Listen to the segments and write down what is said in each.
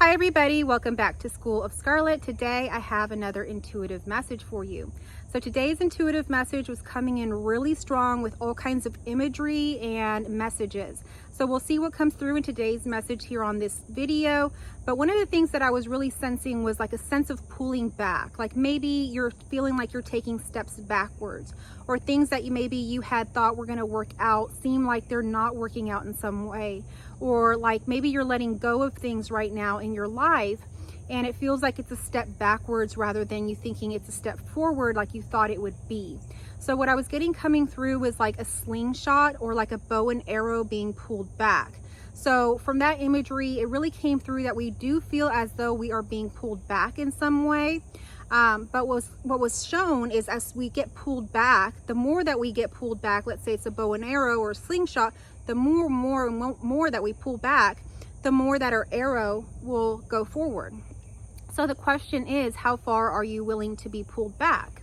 Hi everybody, welcome back to School of Scarlett. Today I have another intuitive message for you. So today's intuitive message was coming in really strong with all kinds of imagery and messages. So we'll see what comes through in today's message here on this video. But one of the things that I was really sensing was like a sense of pulling back. Like maybe you're feeling like you're taking steps backwards, or things that maybe you had thought were going to work out seem like they're not working out in some way. Or like maybe you're letting go of things right now in your life and it feels like it's a step backwards rather than you thinking it's a step forward like you thought it would be. So what I was getting coming through was like a slingshot or like a bow and arrow being pulled back. So from that imagery, it really came through that we do feel as though we are being pulled back in some way. But what was shown is as we get pulled back, the more that we get pulled back, let's say it's a bow and arrow or a slingshot, the more that we pull back, the more that our arrow will go forward. So the question is, how far are you willing to be pulled back?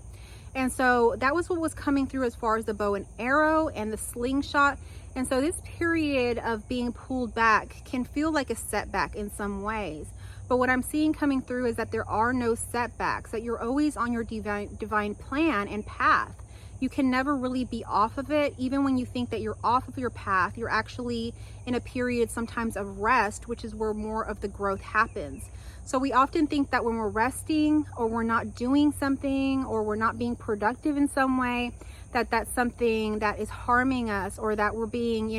And so that was what was coming through as far as the bow and arrow and the slingshot. And so this period of being pulled back can feel like a setback in some ways. But what I'm seeing coming through is that there are no setbacks, that you're always on your divine plan and path. You can never really be off of it. Even when you think that you're off of your path, you're actually in a period sometimes of rest, which is where more of the growth happens. So we often think that when we're resting or we're not doing something or we're not being productive in some way, that that's something that is harming us, or that we're being,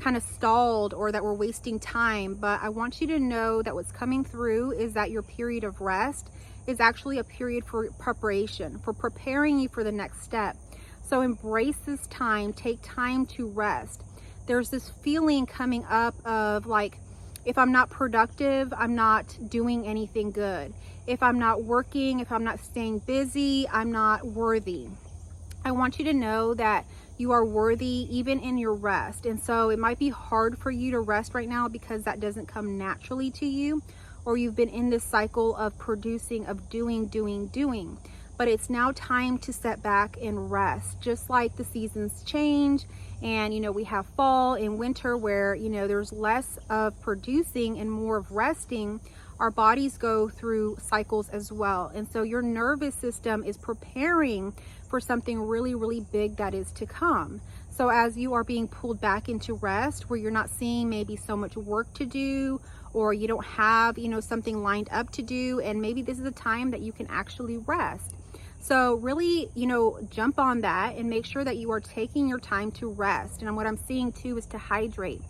kind of stalled, or that we're wasting time. But I want you to know that what's coming through is that your period of rest is actually a period for preparation, for preparing you for the next step. So embrace this time, take time to rest. There's this feeling coming up of like, if I'm not productive, I'm not doing anything good. If I'm not working, if I'm not staying busy, I'm not worthy. I want you to know that you are worthy even in your rest. And so it might be hard for you to rest right now because that doesn't come naturally to you, or you've been in this cycle of producing, of doing. But it's now time to step back and rest. Just like the seasons change and, we have fall and winter where, there's less of producing and more of resting, our bodies go through cycles as well. And so your nervous system is preparing for something really, really big that is to come. So as you are being pulled back into rest, where you're not seeing maybe so much work to do, or you don't have, something lined up to do, and maybe this is a time that you can actually rest. So really, jump on that and make sure that you are taking your time to rest. And what I'm seeing too is to hydrate,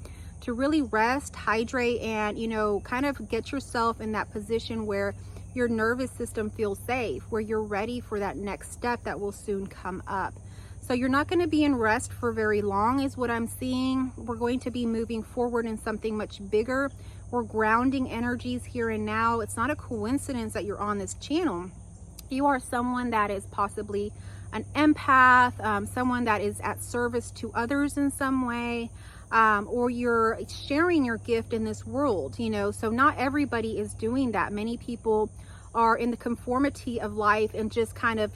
to really rest, hydrate, and, kind of get yourself in that position where your nervous system feels safe, where you're ready for that next step that will soon come up. So you're not going to be in rest for very long is what I'm seeing. We're going to be moving forward in something much bigger. We're grounding energies here and now. It's not a coincidence that you're on this channel. You are someone that is possibly an empath, someone that is at service to others in some way, or you're sharing your gift in this world, so not everybody is doing that. Many people are in the conformity of life and just kind of,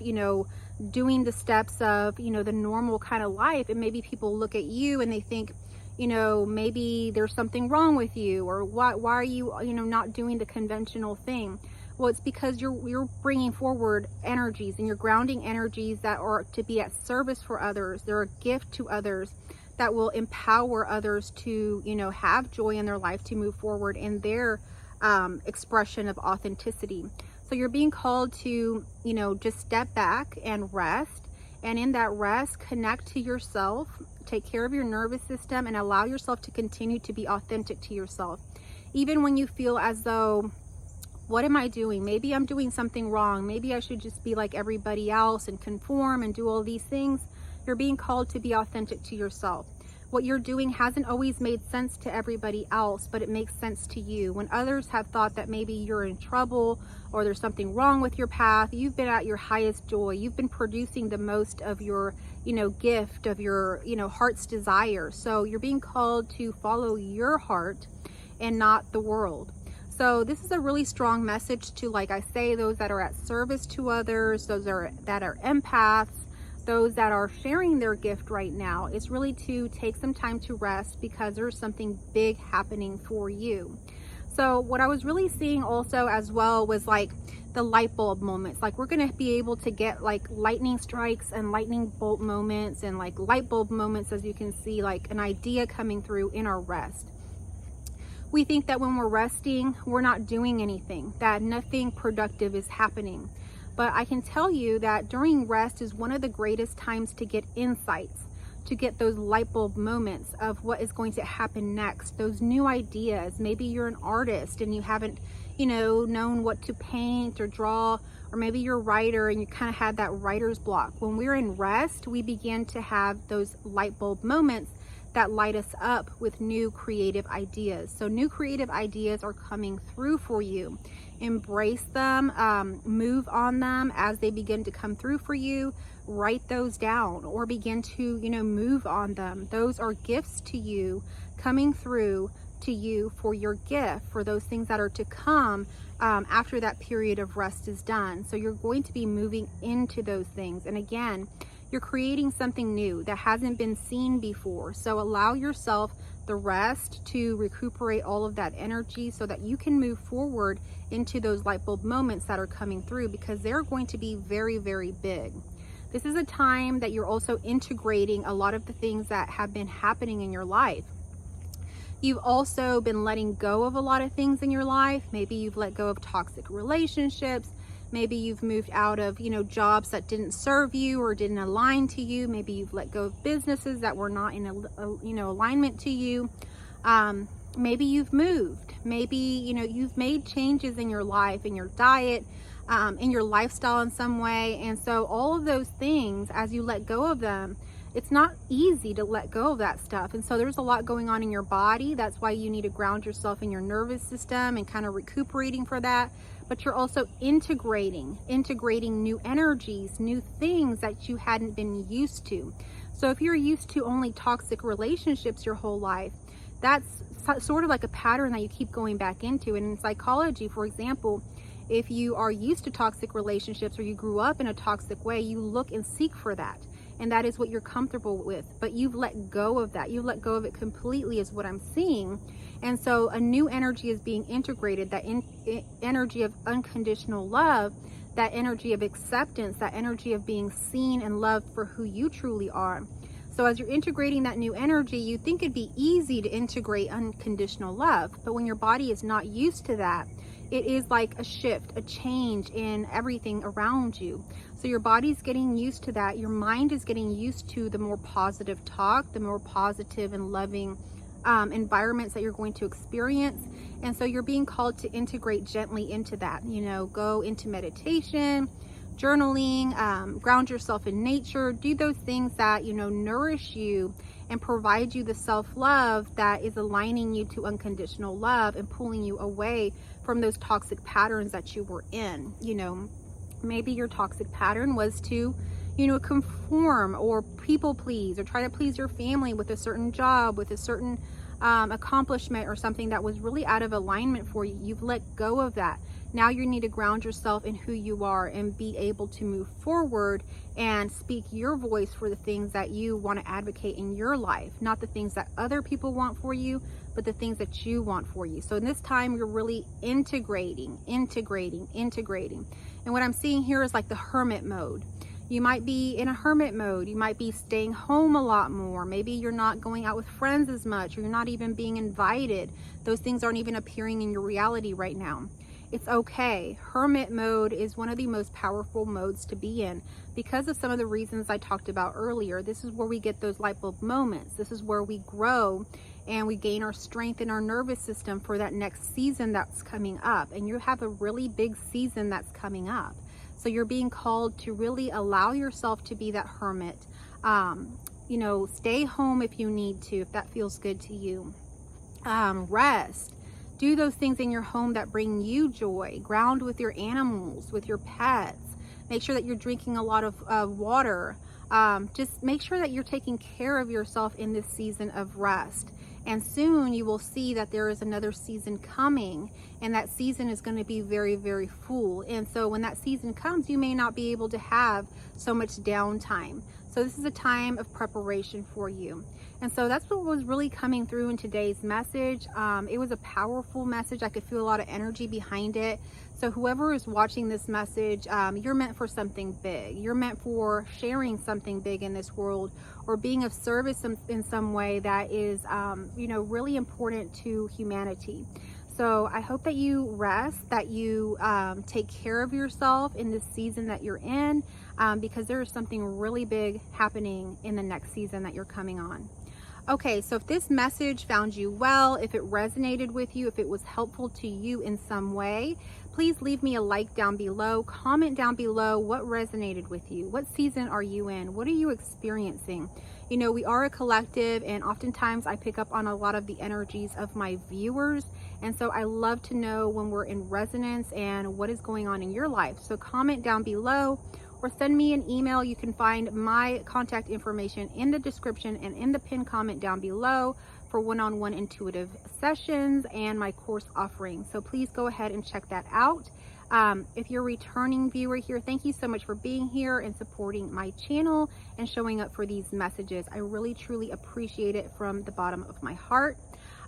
doing the steps of, the normal kind of life. And maybe people look at you and they think, maybe there's something wrong with you, or why are you, not doing the conventional thing? Well, it's because you're bringing forward energies, and you're grounding energies that are to be at service for others. They're a gift to others that will empower others to, have joy in their life, to move forward in their expression of authenticity. So you're being called to, just step back and rest. And in that rest, connect to yourself, take care of your nervous system, and allow yourself to continue to be authentic to yourself. Even when you feel as though, what am I doing? Maybe I'm doing something wrong. Maybe I should just be like everybody else and conform and do all these things. You're being called to be authentic to yourself. What you're doing hasn't always made sense to everybody else, but it makes sense to you. When others have thought that maybe you're in trouble or there's something wrong with your path, you've been at your highest joy. You've been producing the most of your, gift, of your, heart's desire. So you're being called to follow your heart and not the world. So this is a really strong message to, like I say, those that are at service to others, those that are empaths, those that are sharing their gift right now. It's really to take some time to rest because there's something big happening for you. So what I was really seeing also as well was like the light bulb moments. Like we're going to be able to get like lightning strikes and lightning bolt moments and like light bulb moments, as you can see, like an idea coming through in our rest. We think that when we're resting, we're not doing anything, that nothing productive is happening. But I can tell you that during rest is one of the greatest times to get insights, to get those light bulb moments of what is going to happen next, those new ideas. Maybe you're an artist and you haven't, known what to paint or draw, or maybe you're a writer and you kind of had that writer's block. When we're in rest, we begin to have those light bulb moments that light us up with new creative ideas. So new creative ideas are coming through for you. Embrace them, move on them as they begin to come through for you. Write those down or begin to, move on them. Those are gifts to you, coming through to you for your gift, for those things that are to come after that period of rest is done. So you're going to be moving into those things. And again, you're creating something new that hasn't been seen before. So allow yourself the rest to recuperate all of that energy so that you can move forward into those light bulb moments that are coming through, because they're going to be very, very big. This is a time that you're also integrating a lot of the things that have been happening in your life. You've also been letting go of a lot of things in your life. Maybe you've let go of toxic relationships. Maybe you've moved out of, jobs that didn't serve you or didn't align to you. Maybe you've let go of businesses that were not in alignment to you. Maybe you've moved. Maybe, you've made changes in your life, in your diet, in your lifestyle in some way. And so all of those things, as you let go of them, it's not easy to let go of that stuff. And so there's a lot going on in your body. That's why you need to ground yourself in your nervous system and kind of recuperating for that. But you're also integrating new energies, new things that you hadn't been used to. So if you're used to only toxic relationships your whole life, that's sort of like a pattern that you keep going back into. And in psychology, for example, if you are used to toxic relationships or you grew up in a toxic way, you look and seek for that. And that is what you're comfortable with. But you've let go of that. You've let go of it completely is what I'm seeing. And so a new energy is being integrated, that energy of unconditional love, that energy of acceptance, that energy of being seen and loved for who you truly are. So as you're integrating that new energy, you think it'd be easy to integrate unconditional love. But when your body is not used to that, it is like a shift, a change in everything around you. So your body's getting used to that. Your mind is getting used to the more positive talk, the more positive and loving environments that you're going to experience. And so you're being called to integrate gently into that. Go into meditation, journaling, ground yourself in nature, do those things that, nourish you and provide you the self-love that is aligning you to unconditional love and pulling you away from those toxic patterns that you were in. Maybe your toxic pattern was to, conform or people please or try to please your family with a certain job, with a certain accomplishment or something that was really out of alignment for you. You've let go of that. Now you need to ground yourself in who you are and be able to move forward and speak your voice for the things that you want to advocate in your life, not the things that other people want for you, but the things that you want for you. So in this time, you're really integrating. And what I'm seeing here is like the hermit mode. You might be in a hermit mode. You might be staying home a lot more. Maybe you're not going out with friends as much, or you're not even being invited. Those things aren't even appearing in your reality right now. It's okay. Hermit mode is one of the most powerful modes to be in because of some of the reasons I talked about earlier. This is where we get those light bulb moments. This is where we grow and we gain our strength in our nervous system for that next season that's coming up. And you have a really big season that's coming up. So you're being called to really allow yourself to be that hermit. Stay home if you need to, if that feels good to you. Rest. Do those things in your home that bring you joy. Ground with your animals, with your pets. Make sure that you're drinking a lot of water. Just make sure that you're taking care of yourself in this season of rest. And soon you will see that there is another season coming, and that season is going to be very, very full. And so when that season comes, you may not be able to have so much downtime. So this is a time of preparation for you. And so that's what was really coming through in today's message. It was a powerful message. I could feel a lot of energy behind it. So whoever is watching this message, you're meant for something big. You're meant for sharing something big in this world, or being of service in some way that is, really important to humanity. So I hope that you rest, that you take care of yourself in this season that you're in, because there is something really big happening in the next season that you're coming on. Okay, so if this message found you well, if it resonated with you, if it was helpful to you in some way, please leave me a like down below. Comment down below what resonated with you. What season are you in? What are you experiencing? You know, we are a collective, and oftentimes I pick up on a lot of the energies of my viewers. And so I love to know when we're in resonance and what is going on in your life. So comment down below or send me an email. You can find my contact information in the description and in the pinned comment down below for one-on-one intuitive sessions and my course offering. So please go ahead and check that out. If you're a returning viewer here, thank you so much for being here and supporting my channel and showing up for these messages. I really, truly appreciate it from the bottom of my heart.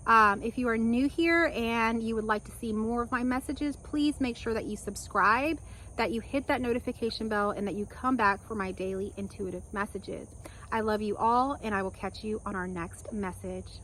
If you are new here and you would like to see more of my messages, please make sure that you subscribe, that you hit that notification bell, and that you come back for my daily intuitive messages. I love you all, and I will catch you on our next message.